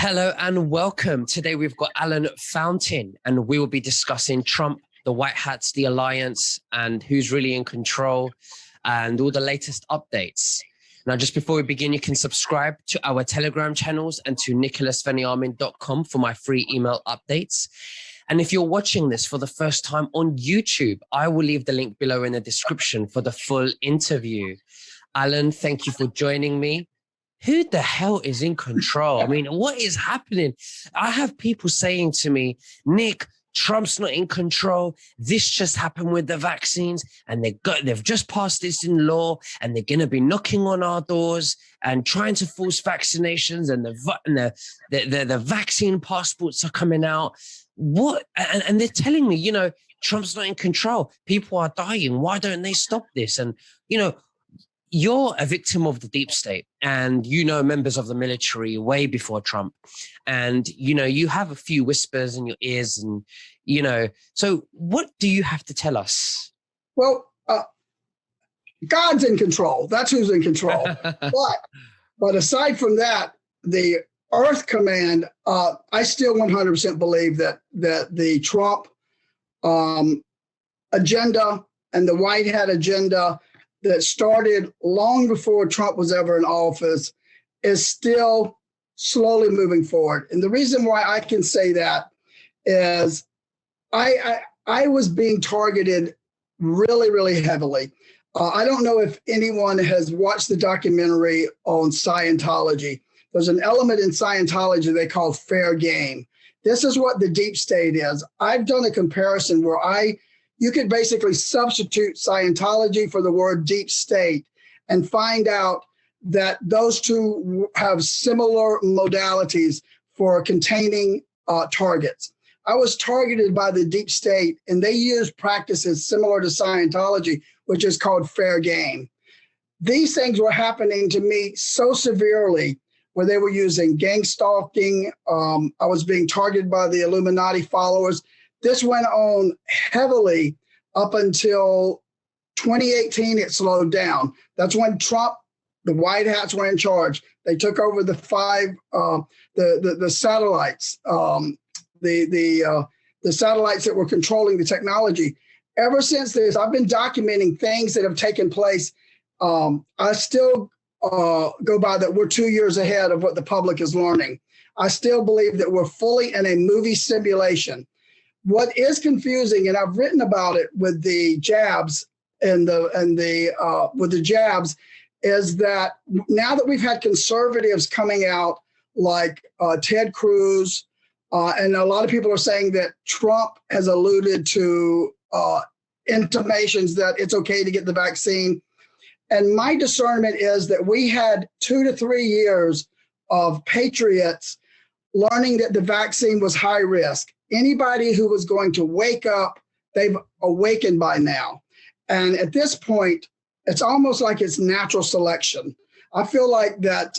Hello and welcome. Today we've got Alan Fountain and we will be discussing Trump, the White Hats, the alliance, and who's really in control and all the latest updates. Now, just before we begin, you can subscribe to our Telegram channels and to nicholasveniamin.com for my free email updates. And if you're watching this for the first time on YouTube, I will leave the link below in the description for the full interview. Alan, thank you for joining me. Who the hell is in control? I mean, what is happening? I have people saying to me, Nick, Trump's not in control. This just happened with the vaccines and they've just passed this in law and they're going to be knocking on our doors and trying to force vaccinations and the vaccine passports are coming out. What? And they're telling me, you know, Trump's not in control. People are dying. Why don't they stop this? And, you know, you're a victim of the deep state and you know members of the military way before Trump. And, you know, you have a few whispers in your ears and, you know, so what do you have to tell us? Well, God's in control. That's who's in control. But aside from that, the Earth Command, I still 100% believe that the Trump agenda and the White Hat agenda that started long before Trump was ever in office is still slowly moving forward. And the reason why I can say that is I was being targeted really, really heavily. I don't know if anyone has watched the documentary on Scientology. There's an element in Scientology they call fair game. This is what the deep state is. I've done a comparison where you could basically substitute Scientology for the word deep state and find out that those two have similar modalities for containing targets. I was targeted by the deep state and they use practices similar to Scientology, which is called fair game. These things were happening to me so severely where they were using gang stalking. I was being targeted by the Illuminati followers. This went on heavily up until 2018. It slowed down. That's when Trump, the White Hats were in charge. They took over the the satellites, the satellites that were controlling the technology. Ever since this, I've been documenting things that have taken place. I still go by that we're 2 years ahead of what the public is learning. I still believe that we're fully in a movie simulation. What is confusing, and I've written about it with the jabs with the jabs, is that now that we've had conservatives coming out like Ted Cruz, and a lot of people are saying that Trump has alluded to intimations that it's okay to get the vaccine. And my discernment is that we had 2 to 3 years of patriots learning that the vaccine was high risk. Anybody who was going to wake up, they've awakened by now. And at this point, it's almost like it's natural selection. I feel like that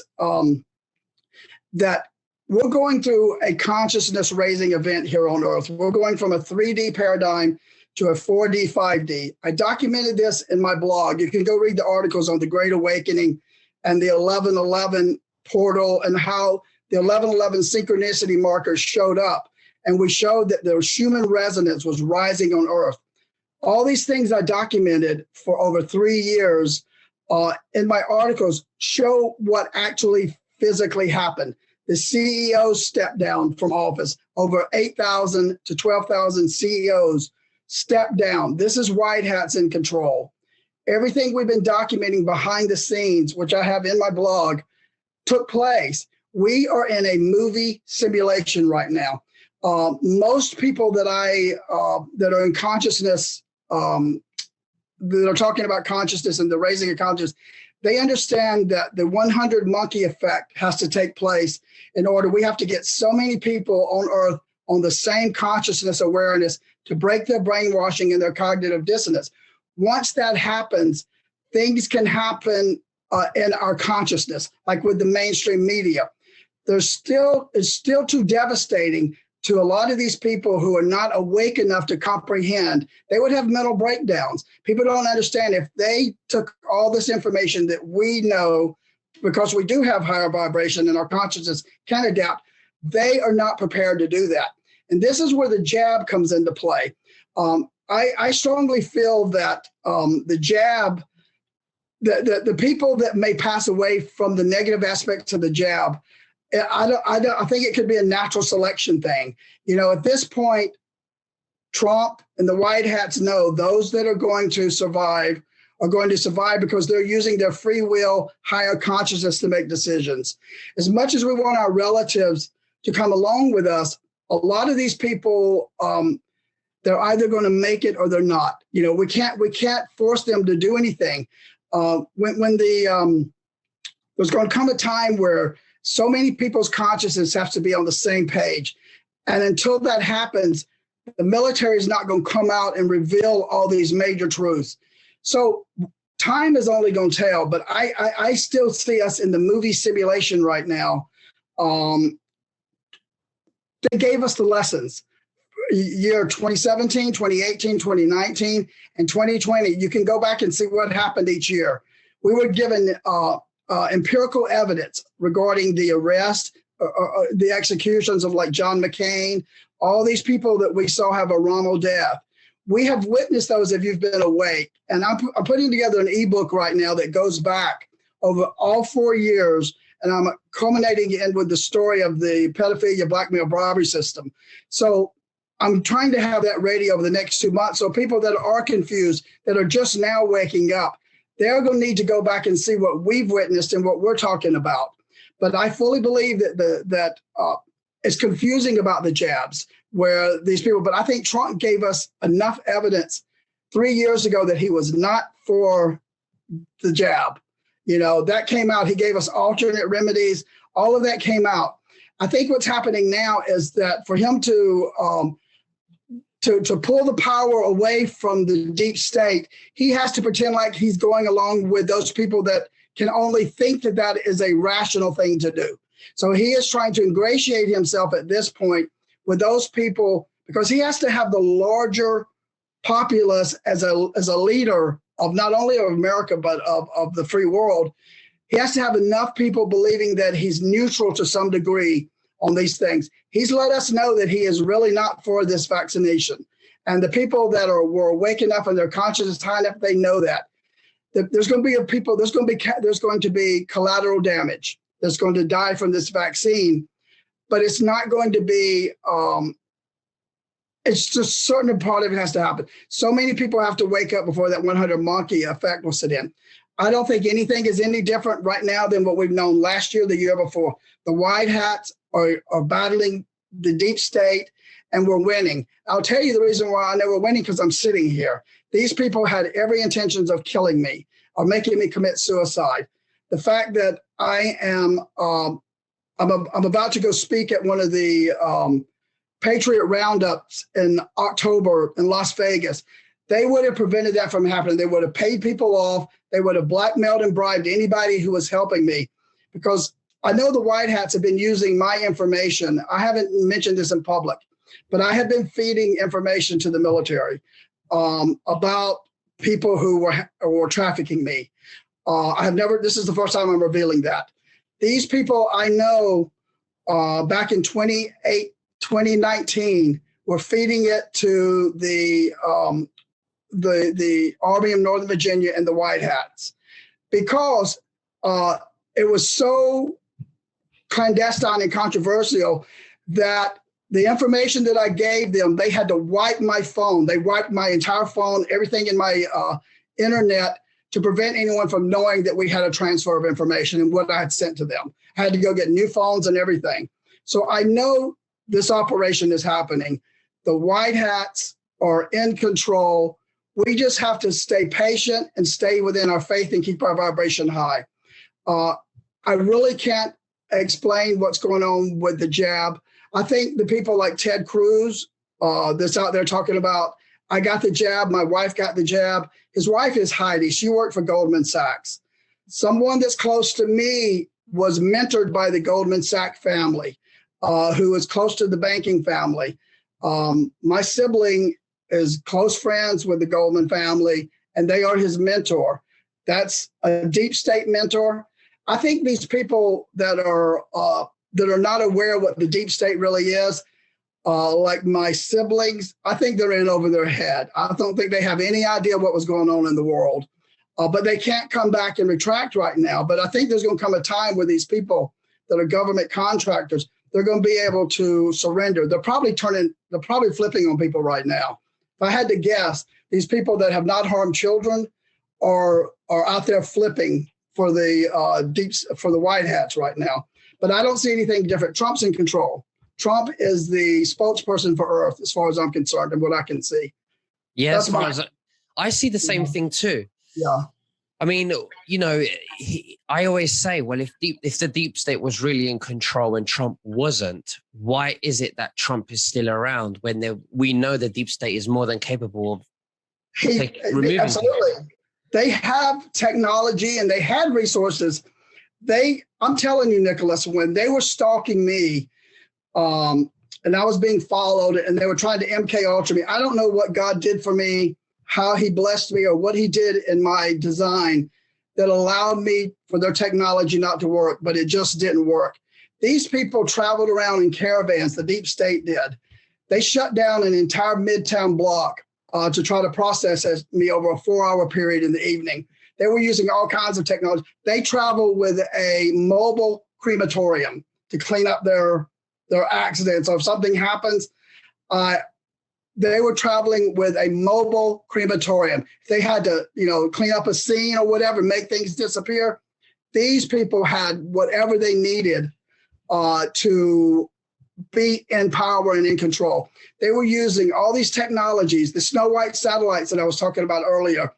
that we're going through a consciousness raising event here on Earth. We're going from a 3D paradigm to a 4D, 5D. I documented this in my blog. You can go read the articles on the Great Awakening and the 1111 portal and how the 1111 synchronicity markers showed up. And we showed that the human resonance was rising on Earth. All these things I documented for over 3 years in my articles show what actually physically happened. The CEOs stepped down from office. Over 8,000 to 12,000 CEOs stepped down. This is White Hats in control. Everything we've been documenting behind the scenes, which I have in my blog, took place. We are in a movie simulation right now. Most people that that are in consciousness, that are talking about consciousness and the raising of consciousness, they understand that the 100 monkey effect has to take place in order. We have to get so many people on Earth on the same consciousness awareness to break their brainwashing and their cognitive dissonance. Once that happens, things can happen in our consciousness, like with the mainstream media. It's still too devastating to a lot of these people who are not awake enough to comprehend. They would have mental breakdowns. People don't understand if they took all this information that we know, because we do have higher vibration and our consciousness can adapt. They are not prepared to do that. And this is where the jab comes into play. I strongly feel that the jab, the people that may pass away from the negative aspects of the jab, I think it could be a natural selection thing. You know, at this point, Trump and the White Hats know those that are going to survive are going to survive because they're using their free will, higher consciousness to make decisions. As much as we want our relatives to come along with us, a lot of these people, they're either going to make it or they're not. You know, we can't force them to do anything. There's going to come a time where so many people's consciousness has to be on the same page. And until that happens, the military is not going to come out and reveal all these major truths. So time is only going to tell, but I still see us in the movie simulation right now. They gave us the lessons. Year 2017, 2018, 2019, and 2020. You can go back and see what happened each year. We were given empirical evidence regarding the arrest, the executions of like John McCain, all these people that we saw have a wrongful death. We have witnessed those if you've been awake. And I'm putting together an ebook right now that goes back over all 4 years. And I'm culminating in with the story of the pedophilia, blackmail, bribery system. So I'm trying to have that ready over the next 2 months. So people that are confused, that are just now waking up, they're going to need to go back and see what we've witnessed and what we're talking about. But I fully believe that it's confusing about the jabs where these people, but I think Trump gave us enough evidence 3 years ago that he was not for the jab. You know, that came out. He gave us alternate remedies. All of that came out. I think what's happening now is that for him to pull the power away from the deep state, he has to pretend like he's going along with those people that can only think that that is a rational thing to do. So he is trying to ingratiate himself at this point with those people because he has to have the larger populace as a leader of not only of America, but of the free world. He has to have enough people believing that he's neutral to some degree on these things. He's let us know that he is really not for this vaccination. And the people that were waking up and their conscience is high enough, they know that. There's going to be collateral damage that's going to die from this vaccine, but it's not going to be, it's just a certain part of it has to happen. So many people have to wake up before that 100 monkey effect will sit in. I don't think anything is any different right now than what we've known last year, the year before. The white hats are battling the deep state and we're winning. I'll tell you the reason why I know we're winning because I'm sitting here. These people had every intentions of killing me or making me commit suicide. The fact that I am, I'm about to go speak at one of the Patriot Roundups in October in Las Vegas. They would have prevented that from happening. They would have paid people off. They would have blackmailed and bribed anybody who was helping me because I know the White Hats have been using my information. I haven't mentioned this in public, but I have been feeding information to the military about people who were trafficking me. This is the first time I'm revealing that. These people I know back in 2019 were feeding it to the Army of Northern Virginia and the White Hats because it was so clandestine and controversial that the information that I gave them, they had to wipe my phone. They wiped my entire phone, everything in my internet to prevent anyone from knowing that we had a transfer of information and what I had sent to them. I had to go get new phones and everything. So I know this operation is happening. The White Hats are in control. We just have to stay patient and stay within our faith and keep our vibration high. I really can't explain what's going on with the jab. I think the people like Ted Cruz that's out there talking about, I got the jab, my wife got the jab. His wife is Heidi. She worked for Goldman Sachs. Someone that's close to me was mentored by the Goldman Sachs family, who is close to the banking family. My sibling is close friends with the Goldman family, and they are his mentor. That's a deep state mentor. I think these people that are that are not aware of what the deep state really is, like my siblings, I think they're in over their head. I don't think they have any idea what was going on in the world, but they can't come back and retract right now. But I think there's going to come a time where these people that are government contractors, they're going to be able to surrender. They're probably flipping on people right now. If I had to guess, these people that have not harmed children are out there flipping for the white hats right now. But I don't see anything different. Trump's in control. Trump is the spokesperson for Earth, as far as I'm concerned, and what I can see. Yeah, as far as I see the same thing too. Yeah. I mean, you know, I always say, well, if the deep state was really in control and Trump wasn't, why is it that Trump is still around when we know the deep state is more than capable of removing absolutely. people? They have technology and they had resources. I'm telling you, Nicholas, when they were stalking me, and I was being followed and they were trying to MK Ultra me, I don't know what God did for me, how he blessed me, or what he did in my design that allowed me for their technology not to work, but it just didn't work. These people traveled around in caravans, the deep state did. They shut down an entire Midtown block to try to process me over a 4-hour period in the evening. They were using all kinds of technology. They traveled with a mobile crematorium to clean up their accidents. So if something happens, they were traveling with a mobile crematorium. If they had to, clean up a scene or whatever, make things disappear, these people had whatever they needed to be in power and in control. They were using all these technologies, the Snow White satellites that I was talking about earlier.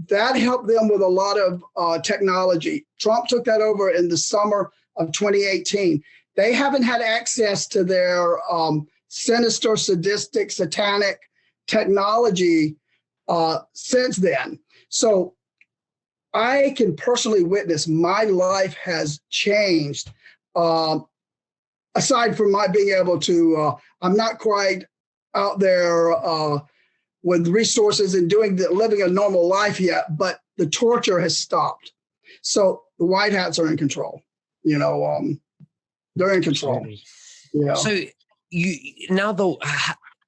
That helped them with a lot of technology. Trump took that over in the summer of 2018. They haven't had access to their sinister, sadistic, satanic technology since then. So I can personally witness my life has changed. Aside from my being able to, I'm not quite out there with resources and living a normal life yet, but the torture has stopped. So the white hats are in control. They're in control. Yeah. So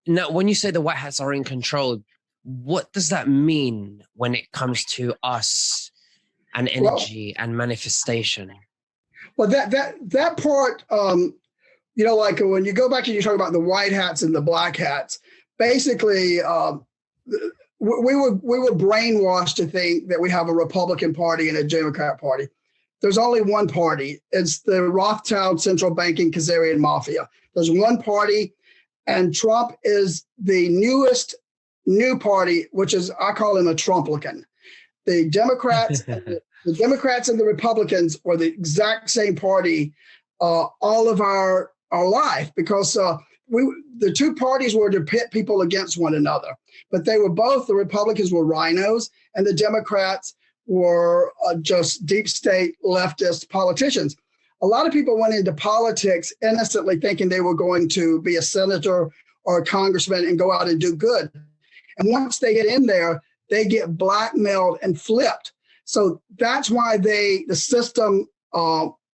now when you say the white hats are in control, what does that mean when it comes to us and energy and manifestation? Well, that part, like when you go back and you talk about the white hats and the black hats, basically, we were brainwashed to think that we have a Republican Party and a Democrat Party. There's only one party. It's the Rothschild Central Banking Khazarian Mafia. There's one party, and Trump is the new party, which is, I call him a Trumplican. The Democrats, the Democrats and the Republicans were the exact same party all of our life, because the two parties were to pit people against one another, but they were both, the Republicans were rhinos and the Democrats were just deep state leftist politicians. A lot of people went into politics innocently thinking they were going to be a senator or a congressman and go out and do good. And once they get in there, they get blackmailed and flipped. So that's why the system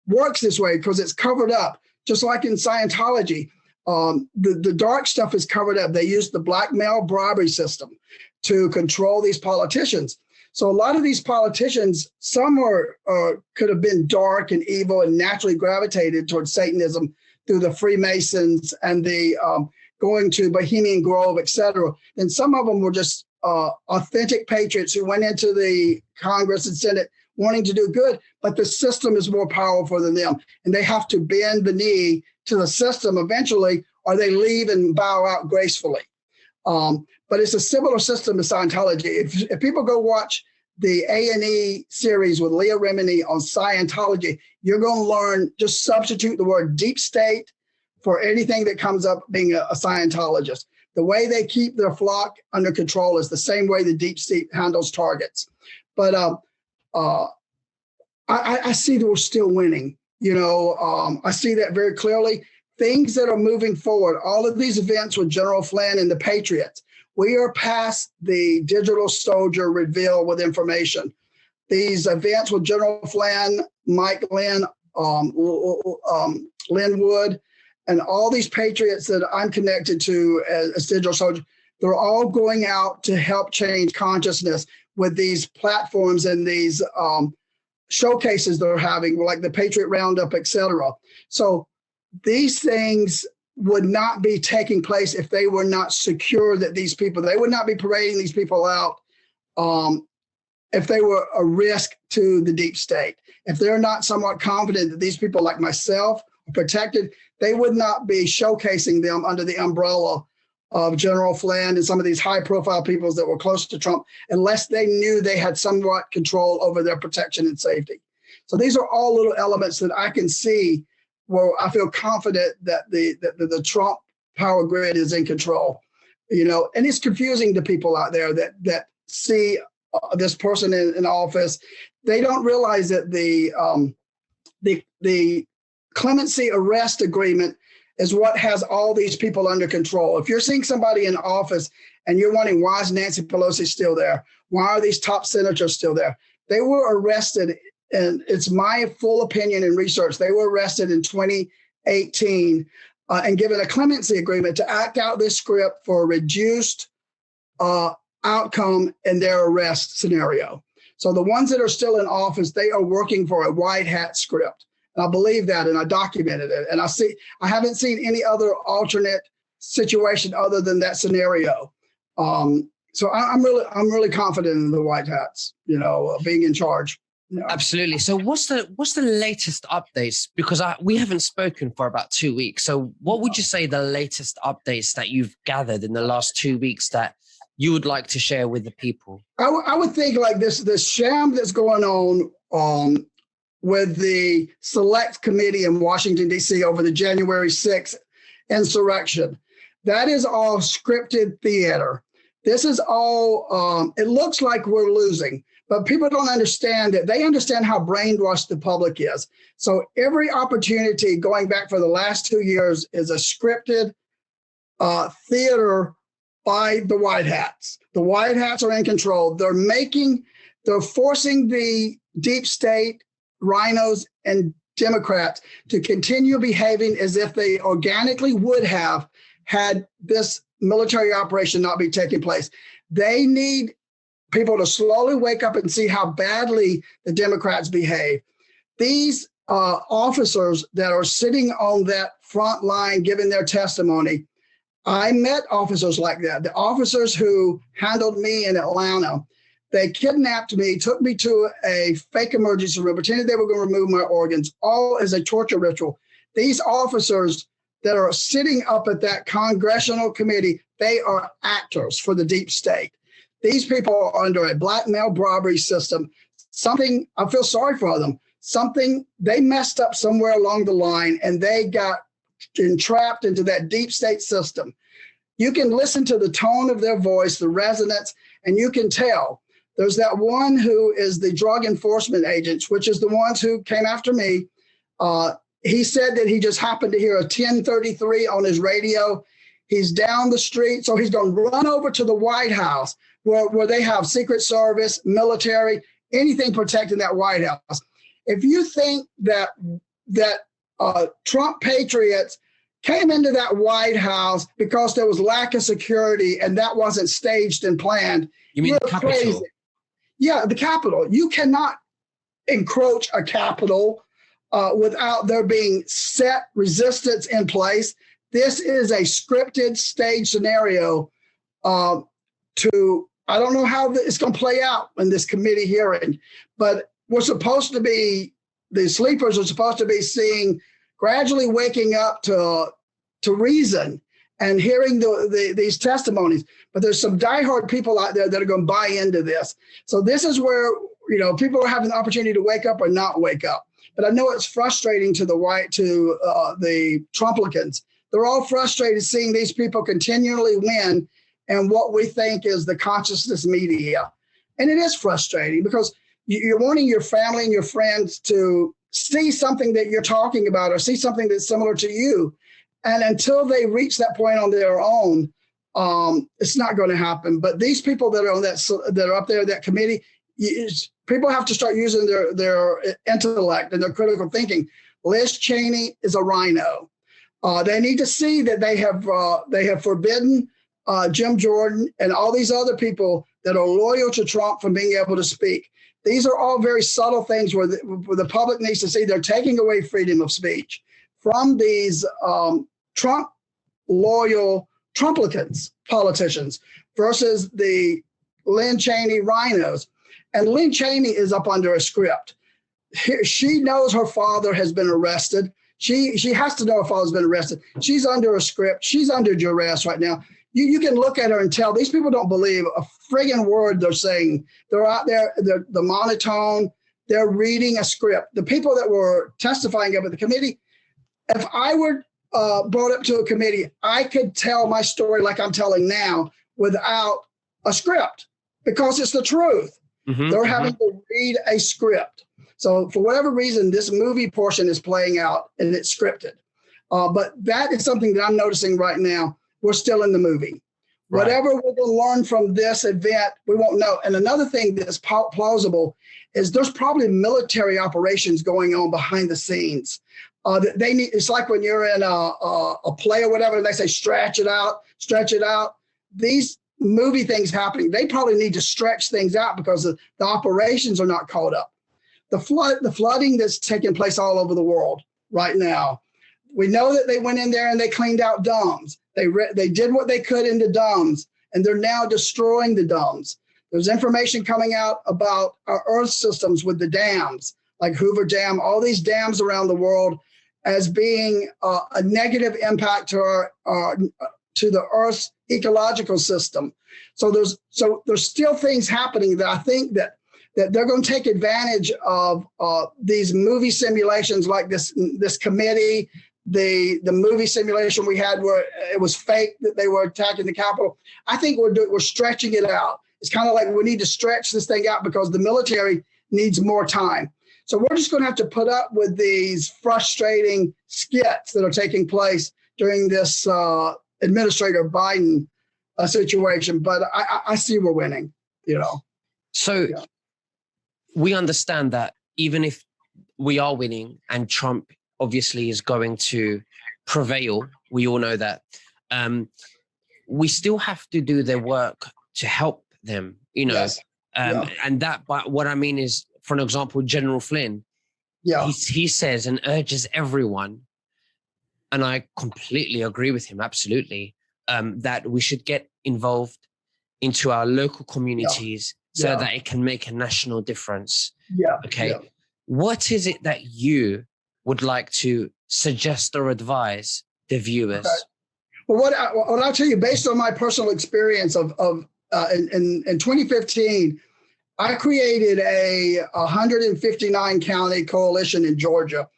works this way, because it's covered up, just like in Scientology. The dark stuff is covered up. They use the blackmail bribery system to control these politicians. So a lot of these politicians, some could have been dark and evil and naturally gravitated towards Satanism through the Freemasons and the going to Bohemian Grove, et cetera. And some of them were just authentic patriots who went into the Congress and Senate wanting to do good, but the system is more powerful than them. And they have to bend the knee to the system eventually, or they leave and bow out gracefully. But it's a similar system to Scientology. If people go watch the A&E series with Leah Remini on Scientology, you're going to learn, just substitute the word deep state for anything that comes up being a Scientologist. The way they keep their flock under control is the same way the deep state handles targets. But I see that we're still winning. I see that very clearly. Things that are moving forward, all of these events with General Flynn and the Patriots, we are past the digital soldier reveal with information. These events with General Flynn, Mike Lynn, Lynn Wood, and all these patriots that I'm connected to as digital soldiers, they're all going out to help change consciousness with these platforms and these showcases they're having, like the Patriot Roundup, et cetera. So these things would not be taking place if they were not secure that these people, they would not be parading these people out if they were a risk to the deep state. If they're not somewhat confident that these people like myself are protected, they would not be showcasing them under the umbrella of General Flynn and some of these high profile people that were close to Trump, unless they knew they had somewhat control over their protection and safety. So these are all little elements that I can see where I feel confident that the Trump power grid is in control, and it's confusing to people out there that see this person in office. They don't realize that the clemency arrest agreement is what has all these people under control. If you're seeing somebody in office and you're wondering, why is Nancy Pelosi still there? Why are these top senators still there? They were arrested, and it's my full opinion and research, they were arrested in 2018 and given a clemency agreement to act out this script for a reduced outcome in their arrest scenario. So the ones that are still in office, they are working for a white hat script. And I believe that, and I documented it. And I haven't seen any other alternate situation other than that scenario. So I'm really confident in the white hats, being in charge. Absolutely. So what's the latest updates? Because we haven't spoken for about 2 weeks. So what would you say the latest updates that you've gathered in the last 2 weeks that you would like to share with the people? I would think like this sham that's going on with the select committee in Washington, D.C. over the January 6th insurrection. That is all scripted theater. This is all, it looks like we're losing, but people don't understand it. They understand how brainwashed the public is. So every opportunity going back for the last 2 years is a scripted theater by the white hats. The white hats are in control. They're forcing the deep state, rhinos, and Democrats to continue behaving as if they organically would have had this military operation not be taking place. They need people to slowly wake up and see how badly the Democrats behave. These officers that are sitting on that front line giving their testimony, I met officers like that. The officers who handled me in Atlanta, they kidnapped me, took me to a fake emergency room, pretended they were going to remove my organs, all as a torture ritual. These officers that are sitting up at that congressional committee, they are actors for the deep state. These people are under a blackmail bribery system. I feel sorry for them. They messed up somewhere along the line and they got entrapped into that deep state system. You can listen to the tone of their voice, the resonance, and you can tell. There's that one who is the drug enforcement agents, which is the ones who came after me. He said that he just happened to hear a 1033 on his radio. He's down the street, so he's going to run over to the White House where they have Secret Service, military, anything protecting that White House. If you think that Trump patriots came into that White House because there was lack of security and that wasn't staged and planned, you mean the Capitol? Crazy. Yeah, the Capitol. You cannot encroach a Capitol without there being set resistance in place. This is a scripted stage scenario I don't know how it's going to play out in this committee hearing, but the sleepers are supposed to be gradually waking up to reason and hearing these testimonies. But there's some diehard people out there that are going to buy into this. So this is where, people are having the opportunity to wake up or not wake up. But I know it's frustrating to the Trumplicans. They're all frustrated seeing these people continually win and what we think is the consciousness media. And it is frustrating because you're wanting your family and your friends to see something that you're talking about or see something that's similar to you. And until they reach that point on their own, it's not going to happen. But these people that are that are up there, that committee, people have to start using their intellect and their critical thinking. Liz Cheney is a rhino. They need to see that they have forbidden Jim Jordan and all these other people that are loyal to Trump from being able to speak. These are all very subtle things where the public needs to see they're taking away freedom of speech from these Trump loyal Trumplicans politicians versus the Lynn Cheney rhinos. And Lynn Cheney is up under a script. She knows her father has been arrested. She has to know her father's been arrested. She's under a script. She's under duress right now. You can look at her and tell these people don't believe a friggin' word they're saying. They're out there, the monotone, they're reading a script. The people that were testifying up at the committee, if I were brought up to a committee, I could tell my story like I'm telling now without a script because it's the truth. They're having to read a script. So for whatever reason, this movie portion is playing out and it's scripted. But that is something that I'm noticing right now. We're still in the movie. Right. Whatever we're going to learn from this event, we won't know. And another thing that's plausible is there's probably military operations going on behind the scenes. They need. It's like when you're in a play or whatever, and they say stretch it out, stretch it out. These movie things happening, they probably need to stretch things out because the operations are not caught up. The flooding that's taking place all over the world right now. We know that they went in there and they cleaned out D.U.M.B.S. They did what they could in the D.U.M.B.S, and they're now destroying the D.U.M.B.S. There's information coming out about our Earth systems with the dams, like Hoover Dam, all these dams around the world, as being a negative impact to the Earth's ecological system. So there's still things happening that I think that they're going to take advantage of these movie simulations like this committee, the movie simulation we had where it was fake that they were attacking the Capitol. I think we're stretching it out. It's kind of like we need to stretch this thing out because the military needs more time. So we're just going to have to put up with these frustrating skits that are taking place during this Administrator Biden situation. But I see we're winning, So we understand that even if we are winning and Trump obviously is going to prevail, we all know that, we still have to do their work to help them, Yes. And that, but what I mean is, for an example, General Flynn, he says and urges everyone, and I completely agree with him, absolutely, that we should get involved into our local communities so that it can make a national difference. Okay. What is it that you would like to suggest or advise the viewers? Okay. Well, what I'll tell you, based on my personal experience in 2015, I created a 159 county coalition in Georgia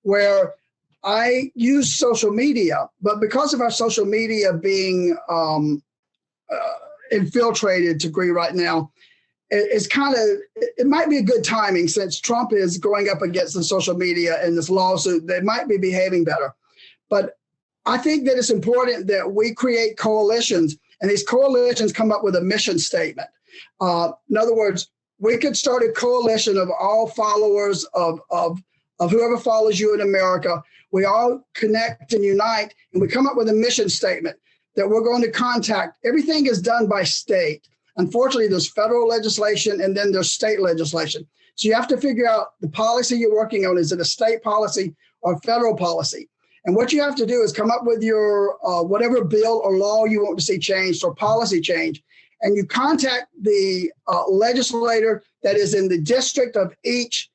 where I used social media, but because of our social media being infiltrated to degree right now, it might be a good timing since Trump is going up against the social media in this lawsuit. They might be behaving better. But I think that it's important that we create coalitions, and these coalitions come up with a mission statement. In other words, we could start a coalition of all followers of whoever follows you in America. We all connect and unite, and we come up with a mission statement that we're going to contact. Everything is done by state. Unfortunately, there's federal legislation and then there's state legislation. So you have to figure out the policy you're working on. Is it a state policy or federal policy? And what you have to do is come up with your whatever bill or law you want to see changed or policy change. And you contact the legislator that is in the district of each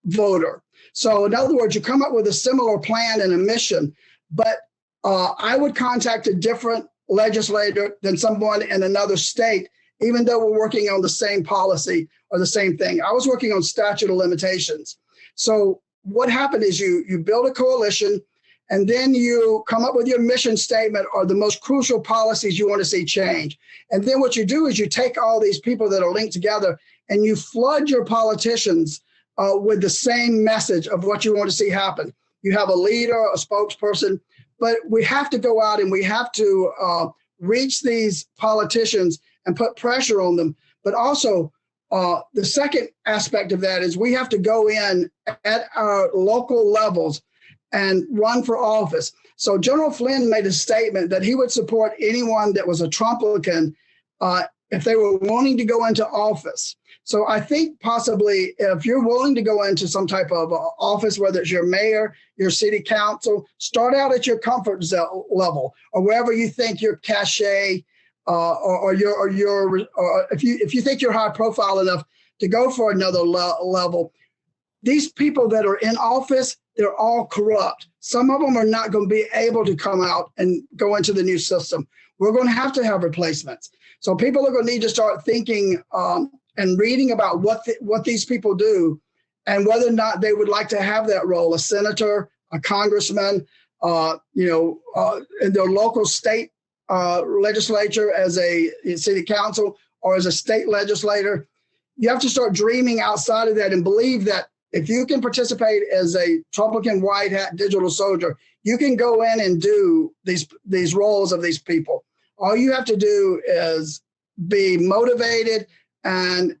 voter. So in other words, you come up with a similar plan and a mission, but I would contact a different legislator than someone in another state, even though we're working on the same policy or the same thing. I was working on statute of limitations. So what happened is you build a coalition, and then you come up with your mission statement or the most crucial policies you want to see change. And then what you do is you take all these people that are linked together and you flood your politicians with the same message of what you want to see happen. You have a leader, a spokesperson, but we have to go out and we have to reach these politicians and put pressure on them. But also, The second aspect of that is we have to go in at our local levels and run for office. So General Flynn made a statement that he would support anyone that was a Trumplican if they were wanting to go into office. So I think possibly if you're willing to go into some type of office, whether it's your mayor, your city council, start out at your comfort level or wherever you think your cachet or if you think you're high profile enough to go for another level. These people that are in office, they're all corrupt. Some of them are not going to be able to come out and go into the new system. We're going to have replacements. So people are going to need to start thinking and reading about what these people do and whether or not they would like to have that role, a senator, a congressman, in their local state legislature as a city council or as a state legislator. You have to start dreaming outside of that and believe that if you can participate as a Trumplican white hat digital soldier, you can go in and do these roles of these people. All you have to do is be motivated and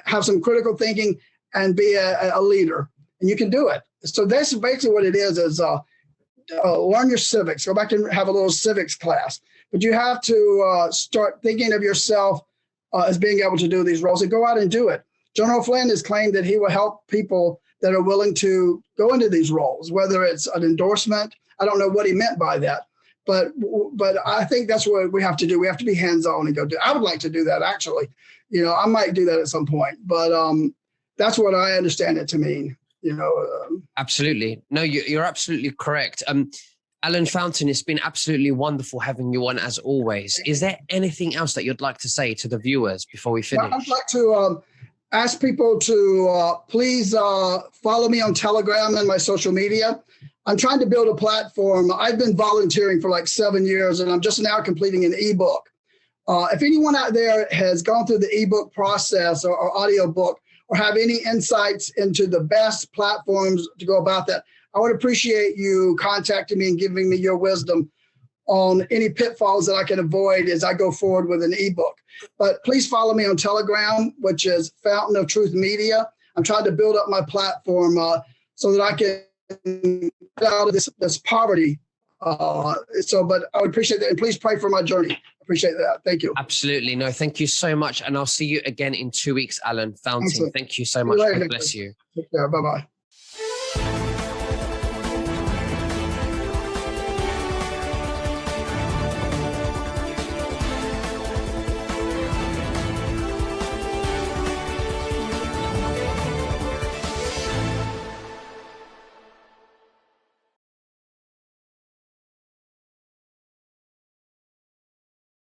have some critical thinking and be a leader, and you can do it. So that's basically what it is learn your civics. Go back and have a little civics class. But you have to start thinking of yourself as being able to do these roles and go out and do it. General Flynn has claimed that he will help people that are willing to go into these roles, whether it's an endorsement. I don't know what he meant by that, but I think that's what we have to do. We have to be hands-on and go do. I would like to do that, actually. I might do that at some point, but that's what I understand it to mean. Absolutely. No, you're absolutely correct. Alan Fountain, it's been absolutely wonderful having you on as always. Is there anything else that you'd like to say to the viewers before we finish? I'd like to ask people to please follow me on Telegram and my social media. I'm trying to build a platform. I've been volunteering for like 7 years, and I'm just now completing an ebook. If anyone out there has gone through the ebook process or audio book or have any insights into the best platforms to go about that, I would appreciate you contacting me and giving me your wisdom on any pitfalls that I can avoid as I go forward with an ebook. But please follow me on Telegram, which is Fountain of Truth Media. I'm trying to build up my platform so that I can get out of this poverty. But I would appreciate that. And please pray for my journey. Appreciate that. Thank you. Absolutely. No, thank you so much. And I'll see you again in 2 weeks, Alan Fountain. Excellent. Thank you so much. God bless you. Take care. Bye-bye.